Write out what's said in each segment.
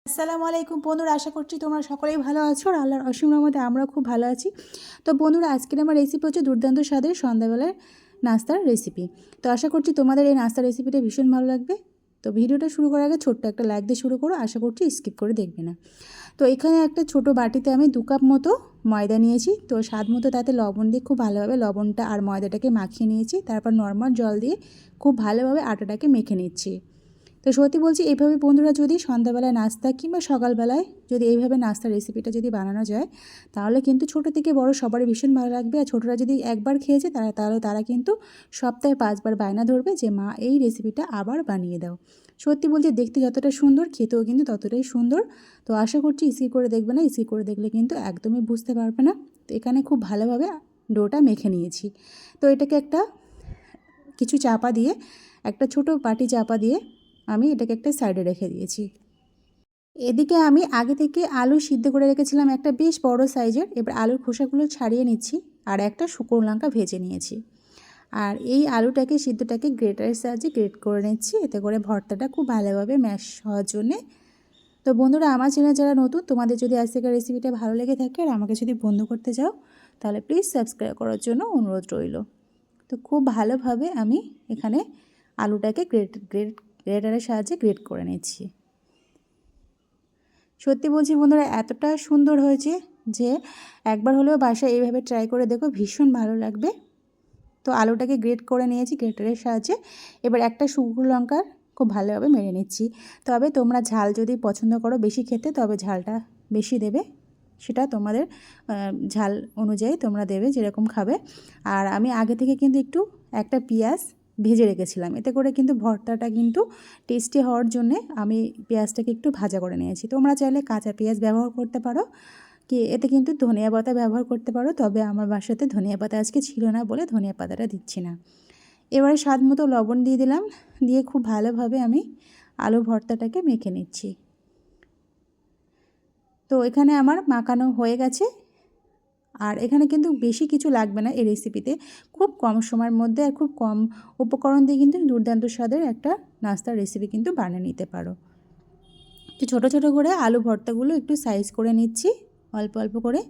আসসালামু আলাইকুম বন্ধুরা, আশা করছি তোমরা সকলেই ভালো আছো আর আল্লাহর অসীম রহমতে আমরা খুব ভালো আছি। তো বন্ধুরা, আজকের আমার রেসিপি হচ্ছে দুর্দান্ত স্বাদের সন্ধ্যাবেলার নাস্তার রেসিপি। তো আশা করছি তোমাদের এই নাস্তার রেসিপিটা ভীষণ ভালো লাগবে। তো ভিডিওটা শুরু করার আগে ছোট্ট একটা লাইক দিয়ে শুরু করো, আশা করছি স্কিপ করে দেখবে না। তো এখানে একটা ছোট বাটিতে আমি 2 কাপ মতো ময়দা নিয়েছি। তো স্বাদ মতো তাতে লবণ দিয়ে খুব ভালোভাবে লবণটা আর ময়দাটাকে মাখিয়ে নিয়েছি। তারপর নর্মাল জল দিয়ে খুব ভালোভাবে আটাটাকে মেখে নিচ্ছি। তো সত্যি বলছি, এইভাবে বন্ধুরা যদি সন্ধ্যাবেলায় নাস্তা কিংবা সকালবেলায় যদি এইভাবে নাস্তার রেসিপিটা যদি বানানো যায়, তাহলে কিন্তু ছোটো থেকে বড় সবারই ভীষণ ভালো লাগবে। আর ছোটরা যদি একবার খেয়েছে তাহলে তারা কিন্তু সপ্তাহে 5 বার বায়না ধরবে যে মা এই রেসিপিটা আবার বানিয়ে দাও। সত্যি বলছি, দেখতে যতটা সুন্দর খেতেও কিন্তু ততটাই সুন্দর। তো আশা করছি স্কিপ করে দেখবে না, স্কিপ করে দেখলে কিন্তু একদমই বুঝতে পারবে না। তো এখানে খুব ভালোভাবে ডোটা মেখে নিয়েছি। তো এটাকে কিছু চাপা দিয়ে, একটা ছোট বাটি চাপা দিয়ে আমি এটাকে একটা সাইডে রেখে দিয়েছি। এদিকে আমি আগে থেকে আলু সিদ্ধ করে রেখেছিলাম একটা বেশ বড় সাইজের। এবার আলুর খোসাগুলো ছাড়িয়ে নিচ্ছি আর একটা শুকনো লঙ্কা ভেজে নিয়েছি। আর এই আলুটাকে সিদ্ধটাকে গ্রেটারের সাহায্যে গ্রেট করে নিচ্ছি, এতে করে ভর্তাটা খুব ভালোভাবে ম্যাশ হওয়ার জন্যে। তো বন্ধুরা, আমার চ্যানেল যারা নতুন, তোমাদের যদি আজকের রেসিপিটা ভালো লেগে থাকে আর আমাকে যদি বন্ধু করতে চাও, তাহলে প্লিজ সাবস্ক্রাইব করার জন্য অনুরোধ রইল। তো খুব ভালোভাবে আমি এখানে আলুটাকে গ্রেটারের সাহায্যে গ্রেট করে নিচ্ছি। সত্যি বলছি বন্ধুরা, এতটা সুন্দর হয়েছে যে একবার হলেও বাসায় এইভাবে ট্রাই করে দেখো, ভীষণ ভালো লাগবে। তো আলুটাকে গ্রেট করে নিয়েছি গ্রেটারের সাহায্যে। এবার একটা শুকনো লঙ্কার খুব ভালোভাবে মেরে নিচ্ছি। তবে তোমরা ঝাল যদি পছন্দ করো বেশি খেতে, তবে ঝালটা বেশি দেবে, সেটা তোমাদের ঝাল অনুযায়ী তোমরা দেবে যেরকম খাবে। আর আমি আগে থেকে কিন্তু একটা পেঁয়াজ ভেজে রেখেছিলাম, এতে করে কিন্তু ভর্তাটা কিন্তু টেস্টি হওয়ার জন্যে আমি পেঁয়াজটাকে একটু ভাজা করে নিয়েছি। তোমরা চাইলে কাঁচা পেঁয়াজ ব্যবহার করতে পারো, কি এতে কিন্তু ধনিয়া পাতা ব্যবহার করতে পারো। তবে আমার বাসাতে ধনিয়া পাতা আজকে ছিল না বলে ধনিয়া পাতাটা দিচ্ছি না। এবারে স্বাদ মতো লবণ দিয়ে দিলাম, দিয়ে খুব ভালোভাবে আমি আলু ভর্তাটাকে মেখে নিচ্ছি। তো এখানে আমার মাখানো হয়ে গেছে। আর এখানে কিন্তু বেশি কিছু লাগবে না এই রেসিপিতে, খুব কম সময়ের মধ্যে আর খুব কম উপকরণ দিয়ে কিন্তু দুর্দান্ত স্বাদের একটা নাস্তার রেসিপি কিন্তু বানিয়ে নিতে পারো। তো ছোটো ছোটো করে আলু ভর্তাগুলো একটু সাইজ করে নিচ্ছি অল্প অল্প করে।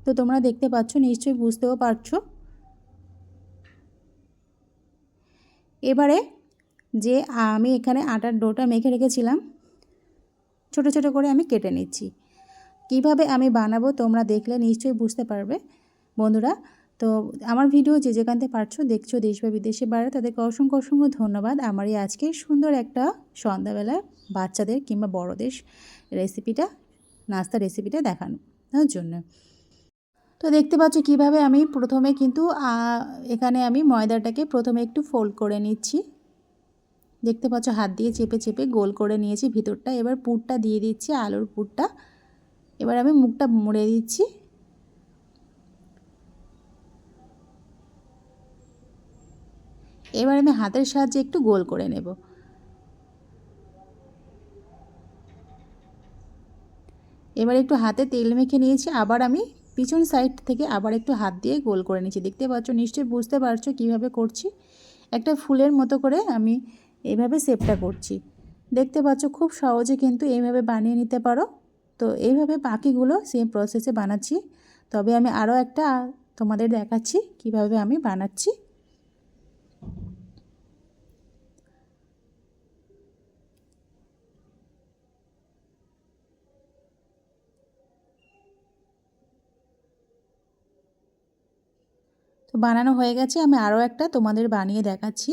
তো তোমরা দেখতে পাচ্ছ, নিশ্চয়ই বুঝতেও পারছো। এবারে যে আমি এখানে আটার ডোটা মেখে রেখেছিলাম, ছোটো ছোটো করে আমি কেটে নিচ্ছি। কিভাবে আমি বানাবো তোমরা দেখলে নিশ্চয়ই বুঝতে পারবে বন্ধুরা। তো আমার ভিডিও যে যেখান থেকে পারছো দেখছো, দেশ বা বিদেশে বাইরে, তাদেরকে অসংখ্য অসংখ্য ধন্যবাদ আমার এই আজকে সুন্দর একটা সন্ধ্যাবেলা বাচ্চাদের কিংবা বড়দের রেসিপিটা, নাস্তা রেসিপিটা দেখানোর জন্য। তো দেখতে পাচ্ছ কিভাবে আমি প্রথমে কিন্তু এখানে আমি ময়দাটাকে প্রথমে একটু ফোল্ড করে নিচ্ছি। দেখতে পাচ্ছ হাত দিয়ে চেপে চেপে গোল করে নিয়েছি ভিতরটা। এবার পুরটা দিয়ে দিচ্ছি, আলুর পুরটা। এবার আমি মুখটা মুড়ে দিচ্ছি। এবার আমি হাতের সাহায্যে একটু গোল করে নেব। এবার একটু হাতে তেল মেখে নিয়েছি, আবার আমি পিছন সাইড থেকে আবার একটু হাত দিয়ে গোল করে নিচ্ছি। দেখতে পাচ্ছ, নিশ্চয়ই বুঝতে পারছো কিভাবে করছি। একটা ফুলের মতো করে আমি এইভাবে শেপটা করছি। দেখতে পাচ্ছ খুব সহজে কিন্তু এইভাবে বানিয়ে নিতে পারো। তো এইভাবে বাকিগুলো সেম প্রসেসে বানাচ্ছি। তবে আমি আরও একটা তোমাদের দেখাচ্ছি কিভাবে আমি বানাচ্ছি। তো বানানো হয়ে গেছে, আমি আরও একটা তোমাদের বানিয়ে দেখাচ্ছি।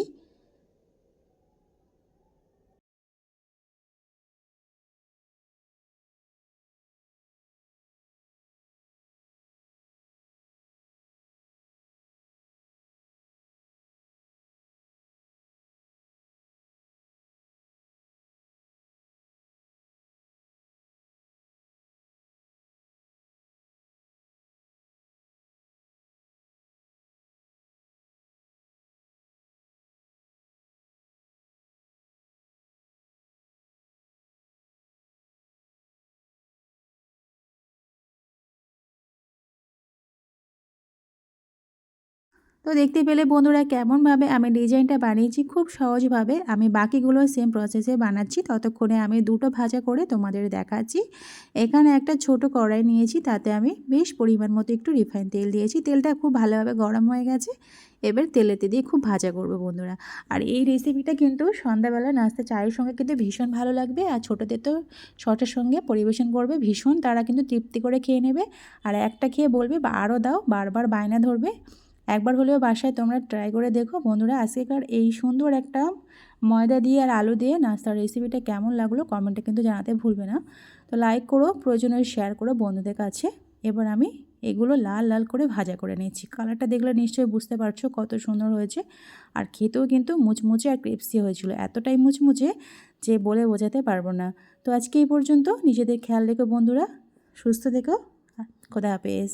তো দেখতে পেলে বন্ধুরা কেমনভাবে আমি ডিজাইনটা বানিয়েছি, খুব সহজভাবে আমি বাকিগুলো সেম প্রসেসে বানাচ্ছি। ততক্ষণে আমি দুটো ভাজা করে তোমাদের দেখাচ্ছি। এখানে একটা ছোট কড়াই নিয়েছি, তাতে আমি বেশ পরিমাণ মতো একটু রিফাইন তেল দিয়েছি। তেলটা খুব ভালোভাবে গরম হয়ে গেছে, এবার তেলেতে দিয়ে খুব ভাজা করবো বন্ধুরা। আর এই রেসিপিটা কিন্তু সন্ধ্যাবেলা নাস্তা চায়ের সঙ্গে কিন্তু ভীষণ ভালো লাগবে। আর ছোটোদের তো শর্টের সঙ্গে পরিবেশন করবে ভীষণ, তারা কিন্তু তৃপ্তি করে খেয়ে নেবে। আর একটা খেয়ে বলবে বা আরও দাও, বারবার বায়না ধরবে। একবার হলেও বাসায় তোমরা ট্রাই করে দেখো বন্ধুরা। আজকেকার এই সুন্দর একটা ময়দা দিয়ে আর আলু দিয়ে নাস্তার রেসিপিটা কেমন লাগলো কমেন্টে কিন্তু জানাতে ভুলবে না। তো লাইক করো, প্রয়োজনে শেয়ার করো বন্ধুদের কাছে। এবার আমি এগুলো লাল লাল করে ভাজা করে নিচ্ছি। কালারটা দেখলে নিশ্চয়ই বুঝতে পারছো কত সুন্দর হয়েছে। আর খেতেও কিন্তু মুচমুচে আর ক্রিপসি হয়েছিল, এতটাই মুচমুচে যে বলে বোঝাতে পারবো না। তো আজকে এই পর্যন্ত, নিজেদের খেয়াল রেখো বন্ধুরা, সুস্থ থেকো, খোদা হাফেজ।